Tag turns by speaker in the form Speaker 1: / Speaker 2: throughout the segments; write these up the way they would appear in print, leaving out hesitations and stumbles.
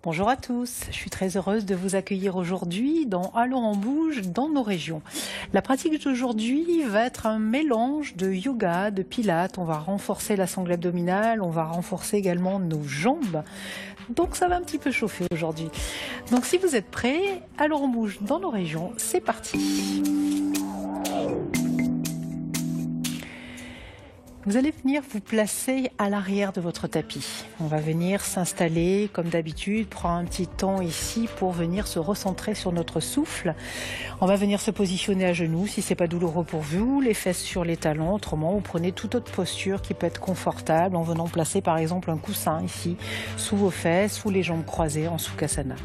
Speaker 1: Bonjour à tous, je suis très heureuse de vous accueillir aujourd'hui dans Alors on bouge dans nos régions. La pratique d'aujourd'hui va être un mélange de yoga, de pilates, on va renforcer la sangle abdominale, on va renforcer également nos jambes. Donc ça va un petit peu chauffer aujourd'hui. Donc si vous êtes prêts, Alors on bouge dans nos régions, c'est parti. Vous allez venir vous placer à l'arrière de votre tapis. On va venir s'installer comme d'habitude, prendre un petit temps ici pour venir se recentrer sur notre souffle. On va venir se positionner à genoux si c'est pas douloureux pour vous, les fesses sur les talons. Autrement, vous prenez toute autre posture qui peut être confortable en venant placer par exemple un coussin ici sous vos fesses, sous les jambes croisées en Sukhasana.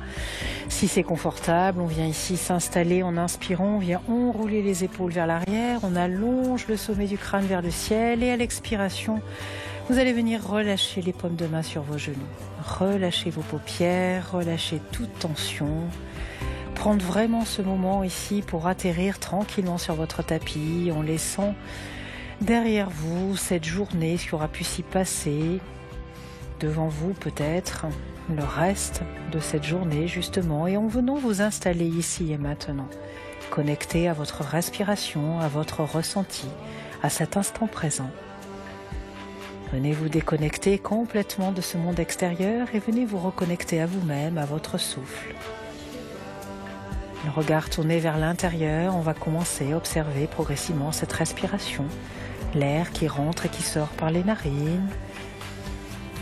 Speaker 1: Si c'est confortable, on vient ici s'installer en inspirant, on vient enrouler les épaules vers l'arrière, on allonge le sommet du crâne vers le ciel et à l'expiration, vous allez venir relâcher les paumes de main sur vos genoux. Relâchez vos paupières, relâchez toute tension. Prendre vraiment ce moment ici pour atterrir tranquillement sur votre tapis en laissant derrière vous cette journée, ce qui aura pu s'y passer, devant vous peut-être, le reste de cette journée justement, et en venant vous installer ici et maintenant, connecté à votre respiration, à votre ressenti, à cet instant présent. Venez vous déconnecter complètement de ce monde extérieur et venez vous reconnecter à vous-même, à votre souffle. Le regard tourné vers l'intérieur, on va commencer à observer progressivement cette respiration, l'air qui rentre et qui sort par les narines,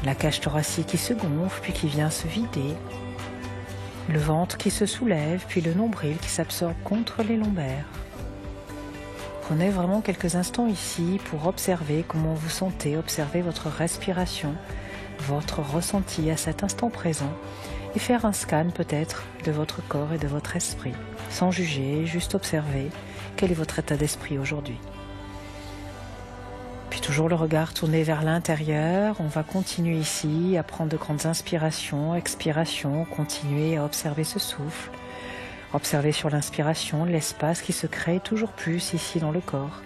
Speaker 1: la cage thoracique qui se gonfle puis qui vient se vider, le ventre qui se soulève puis le nombril qui s'absorbe contre les lombaires. Prenez vraiment quelques instants ici pour observer comment vous sentez, observer votre respiration, votre ressenti à cet instant présent et faire un scan peut-être de votre corps et de votre esprit, sans juger, juste observer quel est votre état d'esprit aujourd'hui. Puis toujours le regard tourné vers l'intérieur, on va continuer ici à prendre de grandes inspirations, expirations, continuer à observer ce souffle. Observez sur l'inspiration l'espace qui se crée toujours plus ici dans le corps,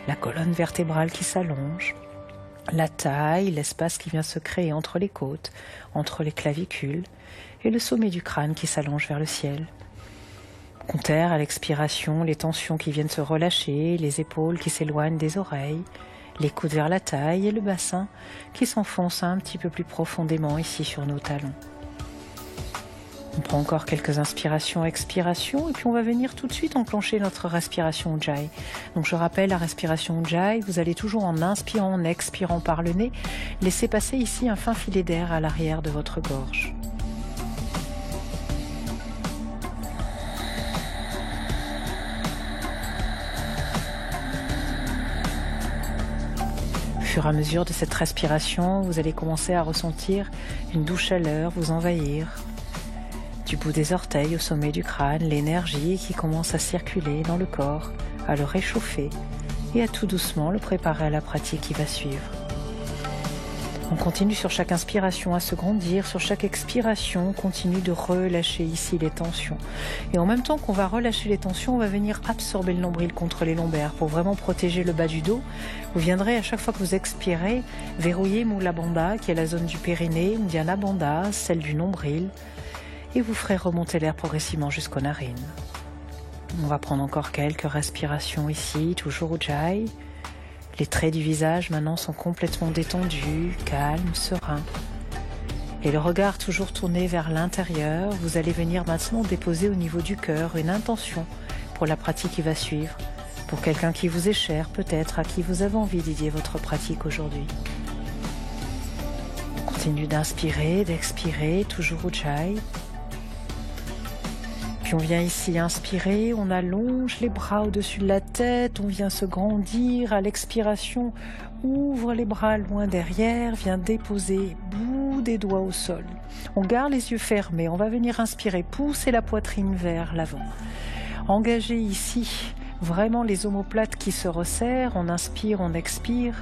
Speaker 1: la colonne vertébrale qui s'allonge, la taille, l'espace qui vient se créer entre les côtes, entre les clavicules et le sommet du crâne qui s'allonge vers le ciel. Comptez à l'expiration les tensions qui viennent se relâcher, les épaules qui s'éloignent des oreilles, les coudes vers la taille et le bassin qui s'enfonce un petit peu plus profondément ici sur nos talons. On prend encore quelques inspirations, expirations, et puis on va venir tout de suite enclencher notre respiration Ujjayi. Donc je rappelle la respiration Ujjayi, vous allez toujours en inspirant, en expirant par le nez, laisser passer ici un fin filet d'air à l'arrière de votre gorge. Au fur et à mesure de cette respiration, vous allez commencer à ressentir une douce chaleur vous envahir. Du bout des orteils au sommet du crâne, l'énergie qui commence à circuler dans le corps, à le réchauffer et à tout doucement le préparer à la pratique qui va suivre. On continue sur chaque inspiration à se grandir, sur chaque expiration, on continue de relâcher ici les tensions. Et en même temps qu'on va relâcher les tensions, on va venir absorber le nombril contre les lombaires pour vraiment protéger le bas du dos. Vous viendrez à chaque fois que vous expirez, verrouiller Mula Bandha, qui est la zone du périnée, Uddiyana Bandha, celle du nombril, et vous ferez remonter l'air progressivement jusqu'aux narines. On va prendre encore quelques respirations ici, toujours Ujjayi. Les traits du visage maintenant sont complètement détendus, calmes, sereins. Et le regard toujours tourné vers l'intérieur, vous allez venir maintenant déposer au niveau du cœur une intention pour la pratique qui va suivre, pour quelqu'un qui vous est cher peut-être, à qui vous avez envie de dédier votre pratique aujourd'hui. On continue d'inspirer, d'expirer, toujours Ujjayi. Puis on vient ici inspirer, on allonge les bras au-dessus de la tête, on vient se grandir à l'expiration, ouvre les bras loin derrière, vient déposer bout des doigts au sol. On garde les yeux fermés, on va venir inspirer, pousser la poitrine vers l'avant. Engagez ici vraiment les omoplates qui se resserrent, on inspire, on expire.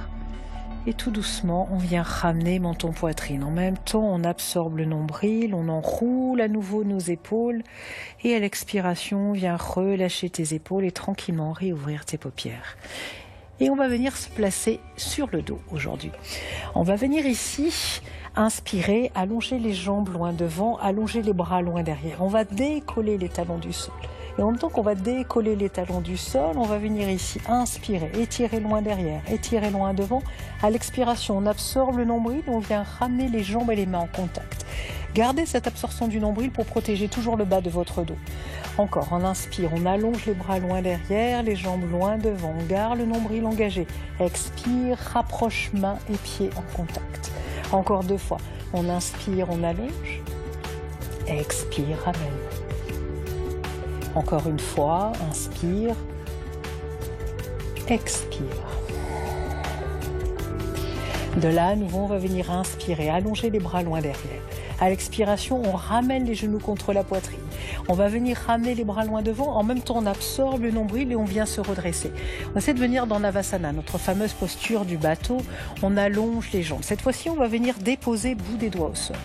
Speaker 1: Et tout doucement, on vient ramener menton-poitrine. En même temps, on absorbe le nombril, on enroule à nouveau nos épaules. Et à l'expiration, on vient relâcher tes épaules et tranquillement réouvrir tes paupières. Et on va venir se placer sur le dos aujourd'hui. On va venir ici Inspirez, allongez les jambes loin devant, allongez les bras loin derrière. On va décoller les talons du sol. Et en même temps qu'on va décoller les talons du sol, on va venir ici, inspirer, étirer loin derrière, étirer loin devant. À l'expiration, on absorbe le nombril, on vient ramener les jambes et les mains en contact. Gardez cette absorption du nombril pour protéger toujours le bas de votre dos. Encore, on inspire, on allonge les bras loin derrière, les jambes loin devant, on garde le nombril engagé. Expire, rapproche mains et pieds en contact. Encore 2 fois, on inspire, on allonge, expire, ramène. Encore une fois, inspire, expire. De là, à nouveau, on va venir inspirer, allonger les bras loin derrière. À l'expiration, on ramène les genoux contre la poitrine. On va venir ramener les bras loin devant. En même temps, on absorbe le nombril et on vient se redresser. On essaie de venir dans Navasana, notre fameuse posture du bateau. On allonge les jambes. Cette fois-ci, on va venir déposer bout des doigts au sol.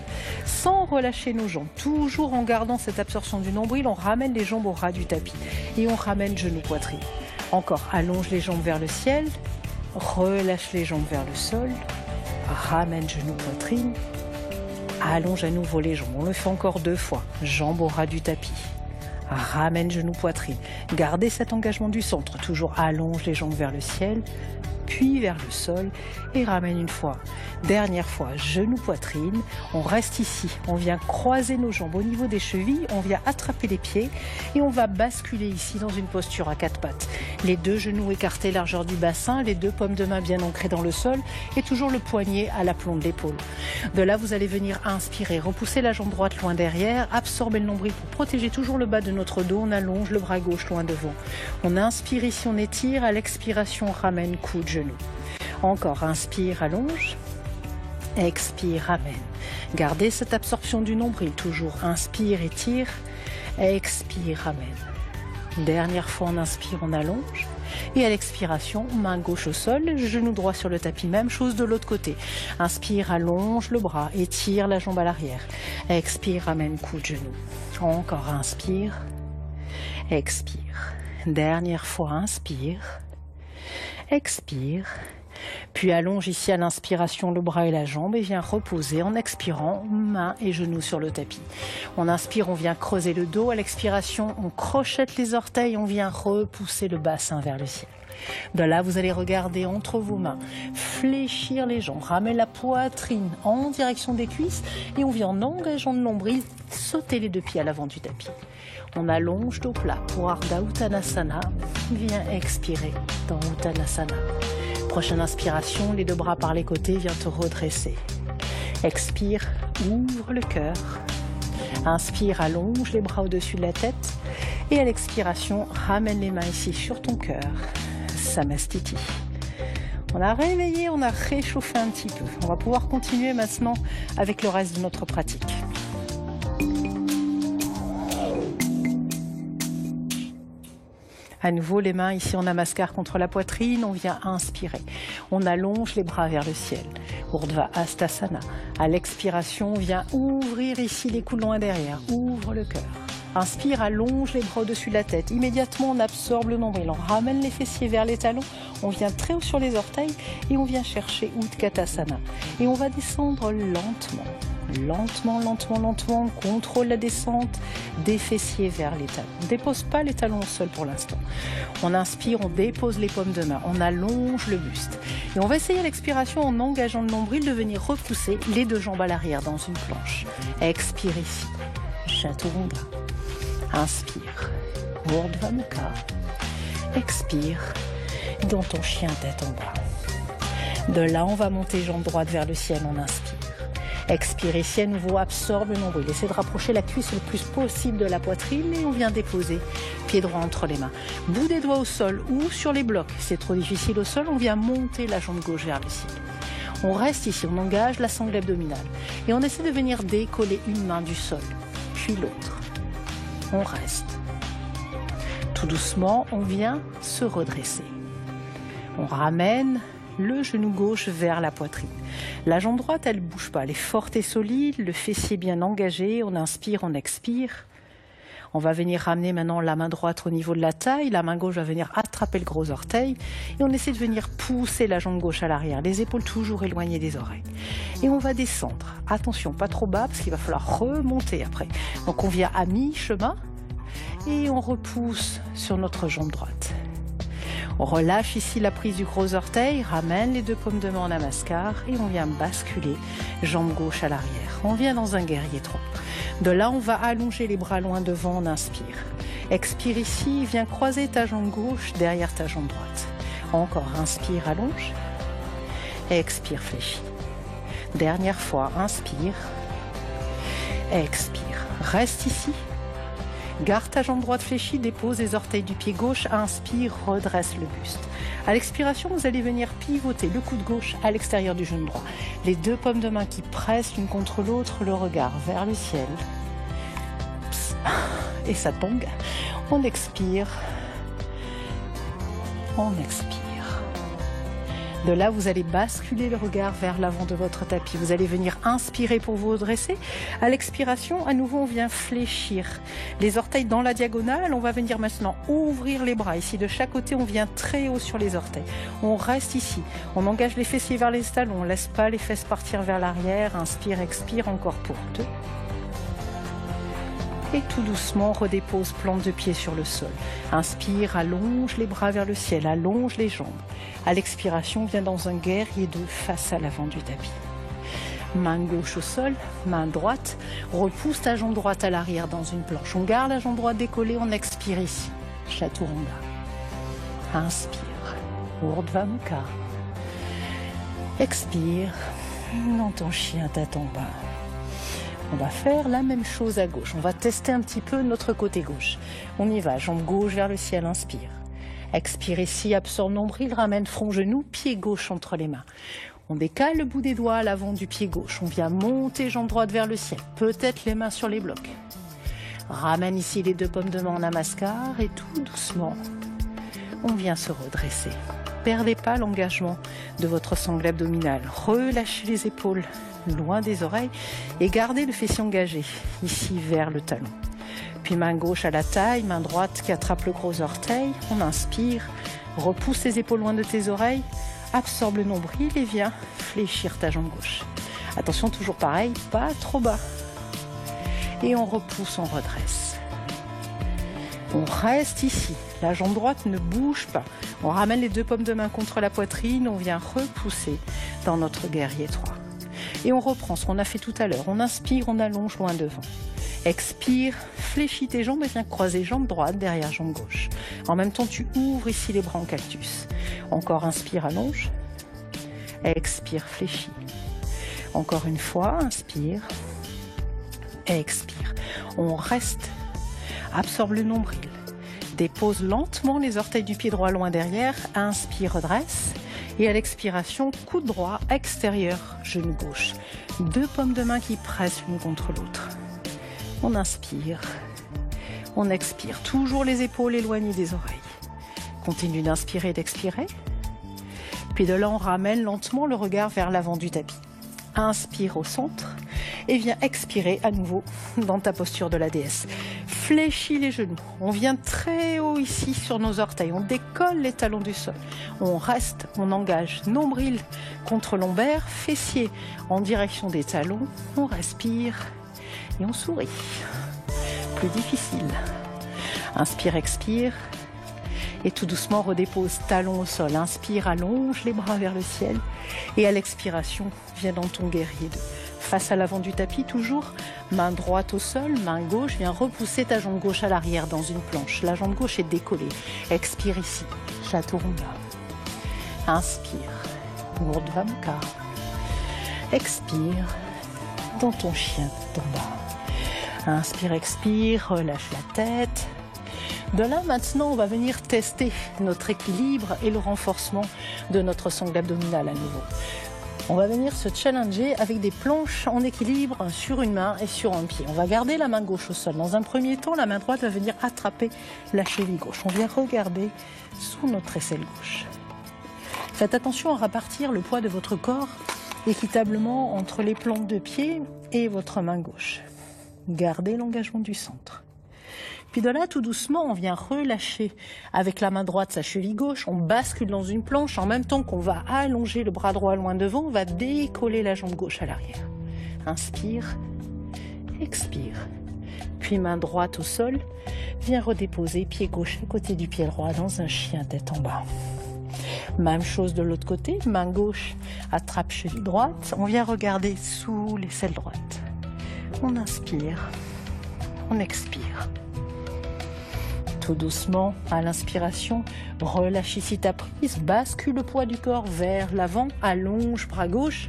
Speaker 1: Sans relâcher nos jambes, toujours en gardant cette absorption du nombril, on ramène les jambes au ras du tapis. Et on ramène genoux, poitrine. Encore, allonge les jambes vers le ciel. Relâche les jambes vers le sol. Ramène genoux, poitrine. Allonge à nouveau les jambes. On le fait encore 2 fois. Jambes au ras du tapis. Ramène genoux, poitrine. Gardez cet engagement du centre. Toujours allonge les jambes vers le ciel, puis vers le sol et ramène une fois. Dernière fois, genoux, poitrine. On reste ici. On vient croiser nos jambes au niveau des chevilles. On vient attraper les pieds et on va basculer ici dans une posture à 4 pattes. Les 2 genoux écartés largeur du bassin, les 2 paumes de main bien ancrées dans le sol et toujours le poignet à l'aplomb de l'épaule. De là, vous allez venir inspirer, repousser la jambe droite loin derrière, absorber le nombril pour protéger toujours le bas de notre dos. On allonge le bras gauche loin devant. On inspire ici, on étire. À l'expiration, on ramène coude, genou. Encore, inspire, allonge. Expire, ramène. Gardez cette absorption du nombril. Toujours inspire, étire. Expire, ramène. Dernière fois, on inspire, on allonge. Et à l'expiration, main gauche au sol, genou droit sur le tapis. Même chose de l'autre côté. Inspire, allonge le bras, étire la jambe à l'arrière. Expire, ramène coude, genou. Encore, inspire. Expire. Dernière fois, inspire. Expire. Puis allonge ici à l'inspiration le bras et la jambe et viens reposer en expirant, mains et genoux sur le tapis. On inspire, on vient creuser le dos. À l'expiration, on crochette les orteils, on vient repousser le bassin vers le ciel. De là, vous allez regarder entre vos mains, fléchir les jambes, ramener la poitrine en direction des cuisses et on vient en engageant le nombril, sauter les 2 pieds à l'avant du tapis. On allonge dos plat pour Ardha Uttanasana. Viens expirer dans Uttanasana. Prochaine inspiration, les 2 bras par les côtés, viens te redresser. Expire, ouvre le cœur. Inspire, allonge les bras au-dessus de la tête. Et à l'expiration, ramène les mains ici sur ton cœur. Samastiti. On a réveillé, on a réchauffé un petit peu. On va pouvoir continuer maintenant avec le reste de notre pratique. À nouveau, les mains ici en namaskar contre la poitrine, on vient inspirer. On allonge les bras vers le ciel. Urdhva Hastasana. À l'expiration, on vient ouvrir ici les coudes loin derrière. Ouvre le cœur. Inspire, allonge les bras au-dessus de la tête. Immédiatement, on absorbe le nombril. On ramène les fessiers vers les talons. On vient très haut sur les orteils et on vient chercher Utkatasana. Et on va descendre lentement. Lentement, lentement, lentement, on contrôle la descente des fessiers vers les talons. On ne dépose pas les talons au sol pour l'instant. On inspire, on dépose les paumes de main, on allonge le buste. Et on va essayer à l'expiration, en engageant le nombril, de venir repousser les 2 jambes à l'arrière dans une planche. Expire ici, Chaturanga. Inspire, Urdhva Mukha. Expire, dans ton chien tête en bas. De là, on va monter jambe droite vers le ciel, on inspire. Expire ici à nouveau, absorbe le nombril. Essayez de rapprocher la cuisse le plus possible de la poitrine et on vient déposer pied droit entre les mains. Bout des doigts au sol ou sur les blocs. C'est trop difficile au sol, on vient monter la jambe gauche vers le ciel. On reste ici, on engage la sangle abdominale. Et on essaie de venir décoller une main du sol, puis l'autre. On reste. Tout doucement, on vient se redresser. On ramène le genou gauche vers la poitrine. La jambe droite, elle ne bouge pas, elle est forte et solide, le fessier bien engagé, on inspire, on expire. On va venir ramener maintenant la main droite au niveau de la taille, la main gauche va venir attraper le gros orteil et on essaie de venir pousser la jambe gauche à l'arrière, les épaules toujours éloignées des oreilles. Et on va descendre. Attention, pas trop bas parce qu'il va falloir remonter après. Donc on vient à mi-chemin et on repousse sur notre jambe droite. On relâche ici la prise du gros orteil, ramène les deux paumes de main en namaskar et on vient basculer jambe gauche à l'arrière. On vient dans un guerrier 3. De là, on va allonger les bras loin devant, on inspire. Expire ici, viens croiser ta jambe gauche derrière ta jambe droite. Encore, inspire, allonge. Expire, fléchis. Dernière fois, inspire. Expire. Reste ici. Garde ta jambe droite fléchie, dépose les orteils du pied gauche, inspire, redresse le buste. À l'expiration, vous allez venir pivoter le coude gauche à l'extérieur du genou droit. Les deux paumes de main qui pressent l'une contre l'autre, le regard vers le ciel. Et ça tombe. On expire. On expire. De là, vous allez basculer le regard vers l'avant de votre tapis. Vous allez venir inspirer pour vous redresser. À l'expiration, à nouveau, on vient fléchir. Les orteils dans la diagonale. On va venir maintenant ouvrir les bras. Ici, de chaque côté, on vient très haut sur les orteils. On reste ici. On engage les fessiers vers les talons. On ne laisse pas les fesses partir vers l'arrière. Inspire, expire, encore pour 2. Et tout doucement, redépose plante de pied sur le sol. Inspire, allonge les bras vers le ciel, allonge les jambes. À l'expiration, viens dans un guerrier 2 face à l'avant du tapis. Main gauche au sol, main droite. Repousse ta jambe droite à l'arrière dans une planche. On garde la jambe droite décollée, on expire ici. Chaturanga. Inspire. Urdhva Mukha. Expire. Dans ton chien, tête en bas. On va faire la même chose à gauche. On va tester un petit peu notre côté gauche. On y va, jambe gauche vers le ciel, inspire. Expire ici, absorbe nombril, ramène front, genou, pied gauche entre les mains. On décale le bout des doigts à l'avant du pied gauche. On vient monter jambe droite vers le ciel, peut-être les mains sur les blocs. Ramène ici les deux paumes de main en namaskar et tout doucement, on vient se redresser. Perdez pas l'engagement de votre sangle abdominal. Relâchez les épaules loin des oreilles et gardez le fessier engagé, ici vers le talon. Puis main gauche à la taille, main droite qui attrape le gros orteil. On inspire, repousse les épaules loin de tes oreilles, absorbe le nombril et viens fléchir ta jambe gauche. Attention, toujours pareil, pas trop bas. Et on repousse, on redresse. On reste ici, la jambe droite ne bouge pas. On ramène les deux paumes de main contre la poitrine, on vient repousser dans notre guerrier 3. Et on reprend ce qu'on a fait tout à l'heure. On inspire, on allonge loin devant. Expire, fléchis tes jambes et viens croiser jambe droite derrière jambe gauche. En même temps, tu ouvres ici les bras en cactus. Encore, inspire, allonge. Expire, fléchis. Encore une fois, inspire. Expire. On reste. Absorbe le nombril. Dépose lentement les orteils du pied droit loin derrière. Inspire, redresse. Et à l'expiration, coude droit extérieur, genou gauche. Deux paumes de main qui pressent l'une contre l'autre. On inspire. On expire. Toujours les épaules éloignées des oreilles. Continue d'inspirer et d'expirer. Puis de là, on ramène lentement le regard vers l'avant du tapis. Inspire au centre et viens expirer à nouveau dans ta posture de la déesse. Fléchis les genoux. On vient très haut ici sur nos orteils. On décolle les talons du sol. On reste, on engage nombril contre lombaire, fessier en direction des talons. On respire et on sourit. Plus difficile. Inspire, expire. Et tout doucement, redépose talon au sol. Inspire, allonge les bras vers le ciel. Et à l'expiration, viens dans ton guerrier 2. Face à l'avant du tapis, toujours, main droite au sol, main gauche, viens repousser ta jambe gauche à l'arrière dans une planche. La jambe gauche est décollée. Expire ici, Chaturanga. Inspire, Urdhva Mukha. Expire, dans ton chien d'en bas. Inspire, expire, relâche la tête. De là, maintenant, on va venir tester notre équilibre et le renforcement de notre sangle abdominale à nouveau. On va venir se challenger avec des planches en équilibre sur une main et sur un pied. On va garder la main gauche au sol. Dans un premier temps, la main droite va venir attraper la cheville gauche. On vient regarder sous notre aisselle gauche. Faites attention à répartir le poids de votre corps équitablement entre les plantes de pied et votre main gauche. Gardez l'engagement du centre. Puis de là, tout doucement, on vient relâcher avec la main droite sa cheville gauche. On bascule dans une planche. En même temps qu'on va allonger le bras droit loin devant, on va décoller la jambe gauche à l'arrière. Inspire, expire. Puis main droite au sol. Viens redéposer pied gauche à côté du pied droit dans un chien tête en bas. Même chose de l'autre côté. Main gauche attrape cheville droite. On vient regarder sous l'aisselle droite. On inspire, on expire. Tout doucement, à l'inspiration, relâche ici ta prise, bascule le poids du corps vers l'avant, allonge bras gauche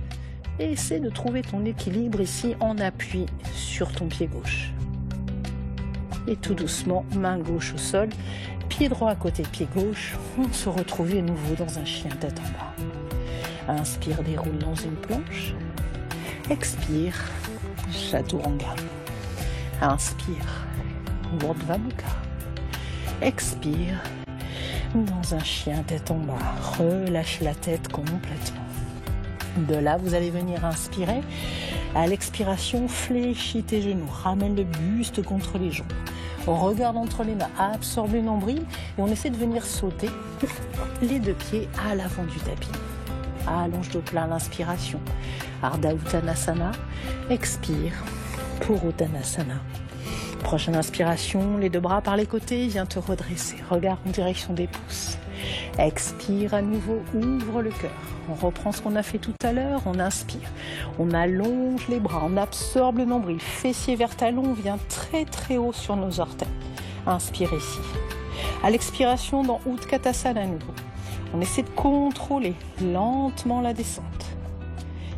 Speaker 1: et essaie de trouver ton équilibre ici en appui sur ton pied gauche. Et tout doucement, main gauche au sol, pied droit à côté de pied gauche, on se retrouve à nouveau dans un chien tête en bas. Inspire, déroule dans une planche, expire, Chaturanga. Inspire, Urdhva Mukha. Expire, dans un chien tête en bas. Relâche la tête complètement. De là, vous allez venir inspirer. À l'expiration, fléchis tes genoux. Ramène le buste contre les jambes. On regarde entre les mains, absorbe le nombril et on essaie de venir sauter les deux pieds à l'avant du tapis. Allonge dos plat à l'inspiration. Ardha Uttanasana. Expire pour Uttanasana. Prochaine inspiration, les deux bras par les côtés, viens te redresser. Regarde en direction des pouces. Expire à nouveau, ouvre le cœur. On reprend ce qu'on a fait tout à l'heure, on inspire. On allonge les bras, on absorbe le nombril. Fessier vers talon, on vient très très haut sur nos orteils. Inspire ici. À l'expiration, dans Utkatasana à nouveau. On essaie de contrôler lentement la descente.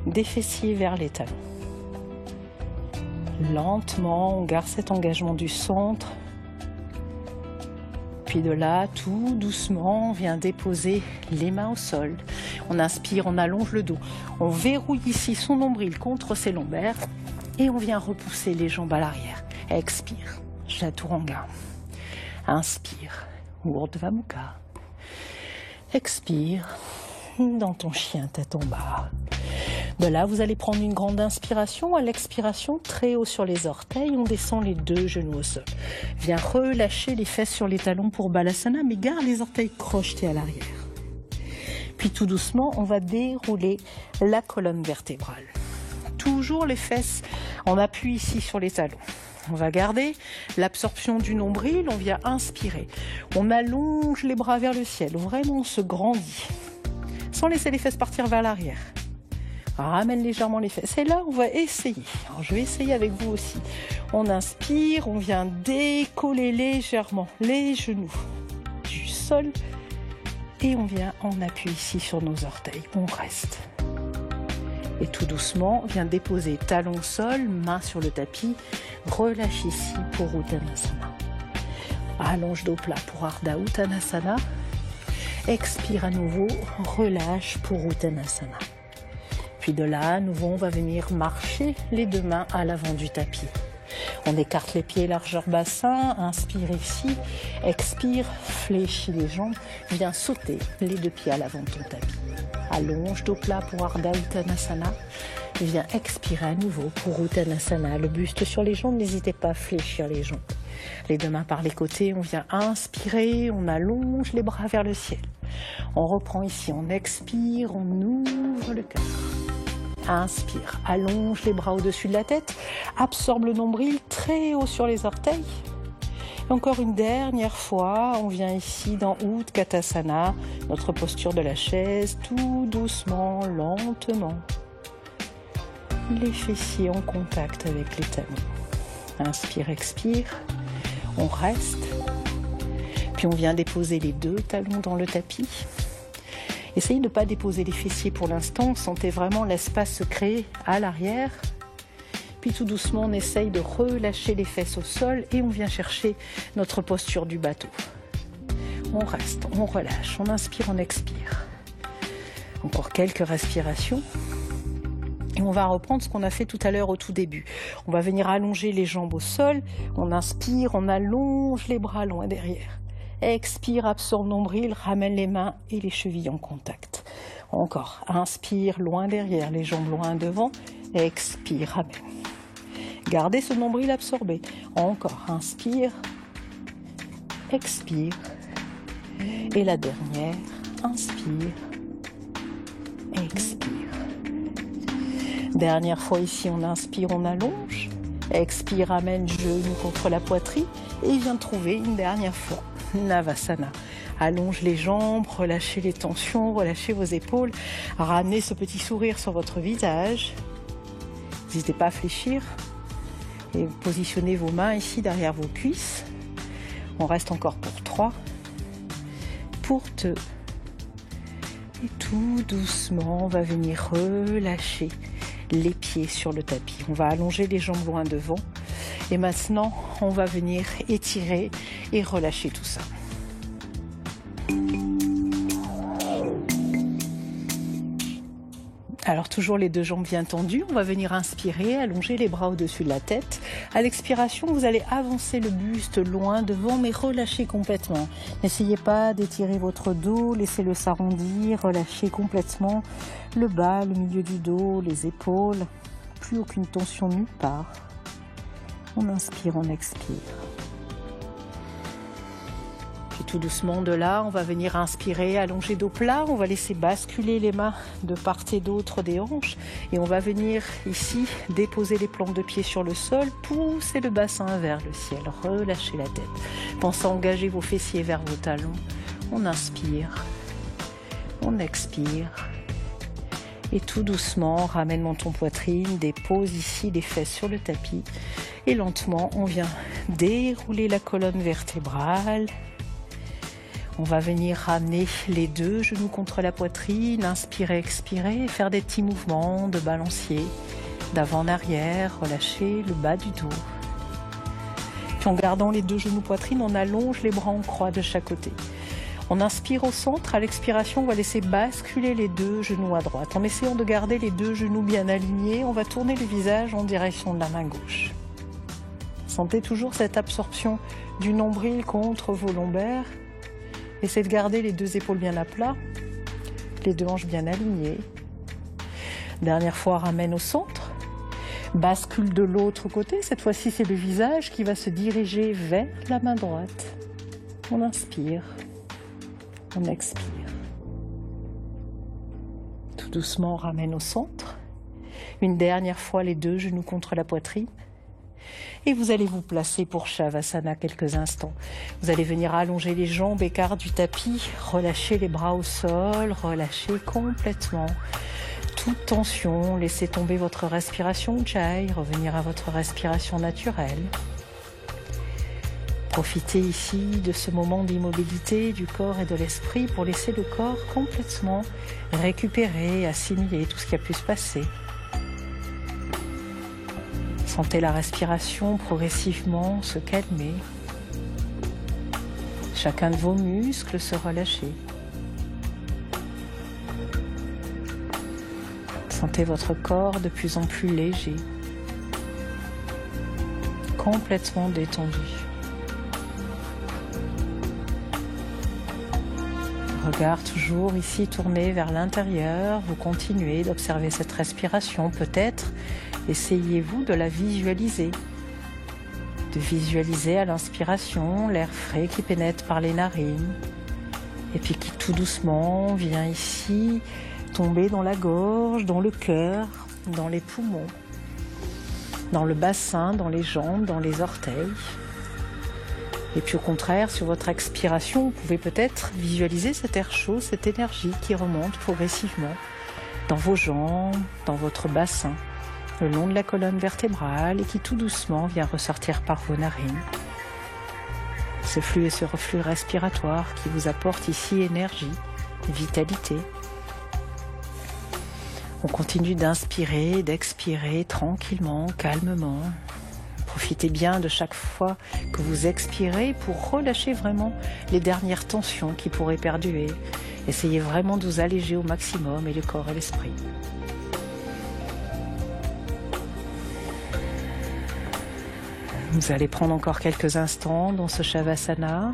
Speaker 1: Des fessiers vers les talons. Lentement, on garde cet engagement du centre. Puis de là, tout doucement, on vient déposer les mains au sol. On inspire, on allonge le dos. On verrouille ici son nombril contre ses lombaires. Et on vient repousser les jambes à l'arrière. Expire, Chaturanga. Inspire, Urdhva Mukha. Expire, dans ton chien tête en bas. De là, vous allez prendre une grande inspiration. À l'expiration, très haut sur les orteils, on descend les deux genoux au sol. Viens relâcher les fesses sur les talons pour Balasana, mais garde les orteils crochetés à l'arrière. Puis tout doucement, on va dérouler la colonne vertébrale. Toujours les fesses en appui ici sur les talons. On va garder l'absorption du nombril, on vient inspirer. On allonge les bras vers le ciel, vraiment on se grandit. Sans laisser les fesses partir vers l'arrière. Ramène légèrement les fesses. Et là, on va essayer. Alors, je vais essayer avec vous aussi. On inspire, on vient décoller légèrement les genoux du sol. Et on vient en appui ici sur nos orteils. On reste. Et tout doucement, on vient déposer talon au sol, main sur le tapis. Relâche ici pour Uttanasana. Allonge dos plat pour Ardha Uttanasana. Expire à nouveau, relâche pour Uttanasana. Puis de là, à nouveau, on va venir marcher les deux mains à l'avant du tapis. On écarte les pieds largeur bassin, inspire ici, expire, fléchis les jambes, viens sauter les deux pieds à l'avant de ton tapis. Allonge dos plat pour Ardha Uttanasana, viens expirer à nouveau pour Uttanasana. Le buste sur les jambes, n'hésitez pas à fléchir les jambes. Les deux mains par les côtés, on vient inspirer, on allonge les bras vers le ciel. On reprend ici, on expire, on ouvre le cœur. Inspire, allonge les bras au-dessus de la tête, absorbe le nombril très haut sur les orteils. Et encore une dernière fois, on vient ici dans Utkatasana, notre posture de la chaise, tout doucement, lentement. Les fessiers en contact avec les talons. Inspire, expire, on reste. Puis on vient déposer les deux talons dans le tapis. Essayez de ne pas déposer les fessiers pour l'instant, sentez vraiment l'espace se créer à l'arrière. Puis tout doucement, on essaye de relâcher les fesses au sol et on vient chercher notre posture du bateau. On reste, on relâche, on inspire, on expire. Encore quelques respirations. Et on va reprendre ce qu'on a fait tout à l'heure au tout début. On va venir allonger les jambes au sol, on inspire, on allonge les bras loin derrière. Expire, absorbe nombril, ramène les mains et les chevilles en contact. Encore, inspire, loin derrière, les jambes loin devant. Expire, ramène. Gardez ce nombril absorbé. Encore, inspire, expire. Et la dernière, inspire, expire. Dernière fois ici, on inspire, on allonge. Expire, ramène genou contre la poitrine et viens trouver une dernière fois. Navasana. Allonge les jambes, relâchez les tensions, relâchez vos épaules. Ramenez ce petit sourire sur votre visage. N'hésitez pas à fléchir. Et positionnez vos mains ici derrière vos cuisses. On reste encore pour 3. Pour 2. Et tout doucement, on va venir relâcher les pieds sur le tapis. On va allonger les jambes loin devant. Et maintenant, on va venir étirer et relâcher tout ça. Alors toujours les deux jambes bien tendues, on va venir inspirer, allonger les bras au-dessus de la tête. À l'expiration, vous allez avancer le buste loin devant, mais relâcher complètement. N'essayez pas d'étirer votre dos, laissez-le s'arrondir, relâchez complètement le bas, le milieu du dos, les épaules. Plus aucune tension nulle part. On inspire, on expire. Puis tout doucement de là, on va venir inspirer, allonger dos plat. On va laisser basculer les mains de part et d'autre des hanches. Et on va venir ici déposer les plantes de pied sur le sol, pousser le bassin vers le ciel, relâchez la tête. Pensez à engager vos fessiers vers vos talons. On inspire, on expire. Et tout doucement, on ramène menton poitrine, dépose ici les fesses sur le tapis. Et lentement, on vient dérouler la colonne vertébrale. On va venir ramener les deux genoux contre la poitrine, inspirer, expirer, faire des petits mouvements de balancier, d'avant en arrière, relâcher le bas du dos. Puis en gardant les deux genoux poitrine, on allonge les bras en croix de chaque côté. On inspire au centre, à l'expiration, on va laisser basculer les deux genoux à droite. En essayant de garder les deux genoux bien alignés, on va tourner le visage en direction de la main gauche. Sentez toujours cette absorption du nombril contre vos lombaires. Essayez de garder les deux épaules bien à plat, les deux hanches bien alignées. Dernière fois, ramène au centre. Bascule de l'autre côté. Cette fois-ci, c'est le visage qui va se diriger vers la main droite. On inspire, on expire. Tout doucement, on ramène au centre. Une dernière fois, les deux genoux contre la poitrine. Et vous allez vous placer pour Shavasana quelques instants. Vous allez venir allonger les jambes, écart du tapis, relâcher les bras au sol, relâcher complètement toute tension. Laissez tomber votre respiration Ujjayi, revenir à votre respiration naturelle. Profitez ici de ce moment d'immobilité du corps et de l'esprit pour laisser le corps complètement récupérer, assimiler tout ce qui a pu se passer. Sentez la respiration progressivement se calmer. Chacun de vos muscles se relâcher. Sentez votre corps de plus en plus léger, complètement détendu. Regard toujours ici tourné vers l'intérieur. Vous continuez d'observer cette respiration. Peut-être essayez-vous de la visualiser. De visualiser à l'inspiration l'air frais qui pénètre par les narines et puis qui tout doucement vient ici tomber dans la gorge, dans le cœur, dans les poumons, dans le bassin, dans les jambes, dans les orteils. Et puis au contraire, sur votre expiration, vous pouvez peut-être visualiser cet air chaud, cette énergie qui remonte progressivement dans vos jambes, dans votre bassin, le long de la colonne vertébrale et qui tout doucement vient ressortir par vos narines. Ce flux et ce reflux respiratoire qui vous apporte ici énergie, vitalité. On continue d'inspirer, d'expirer tranquillement, calmement. Profitez bien de chaque fois que vous expirez pour relâcher vraiment les dernières tensions qui pourraient perdurer. Essayez vraiment de vous alléger au maximum et le corps et l'esprit. Vous allez prendre encore quelques instants dans ce Shavasana.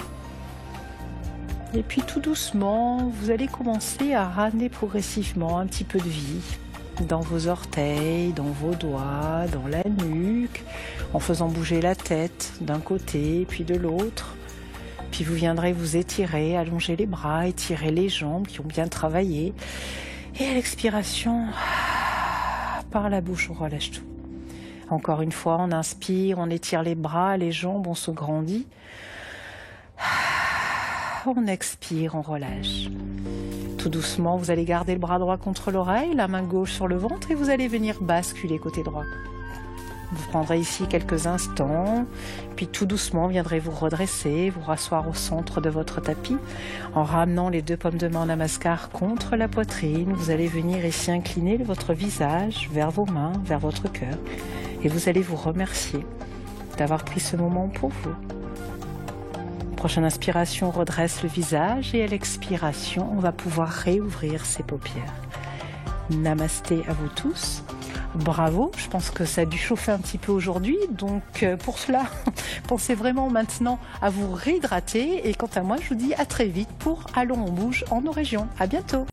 Speaker 1: Et puis tout doucement, vous allez commencer à ramener progressivement un petit peu de vie dans vos orteils, dans vos doigts, dans la nuque, en faisant bouger la tête d'un côté puis de l'autre. Puis vous viendrez vous étirer, allonger les bras, étirer les jambes qui ont bien travaillé. Et à l'expiration, par la bouche, on relâche tout. Encore une fois, on inspire, on étire les bras, les jambes, on se grandit. On expire, on relâche. Tout doucement, vous allez garder le bras droit contre l'oreille, la main gauche sur le ventre et vous allez venir basculer côté droit. Vous prendrez ici quelques instants, puis tout doucement viendrez vous redresser, vous rasseoir au centre de votre tapis en ramenant les deux paumes de main en namaskar contre la poitrine. Vous allez venir ici incliner votre visage vers vos mains, vers votre cœur et vous allez vous remercier d'avoir pris ce moment pour vous. Prochaine inspiration, on redresse le visage et à l'expiration, on va pouvoir réouvrir ses paupières. Namasté à vous tous. Bravo, je pense que ça a dû chauffer un petit peu aujourd'hui, donc pour cela, pensez vraiment maintenant à vous réhydrater et quant à moi, je vous dis à très vite pour Allons on bouge en nos régions. À bientôt.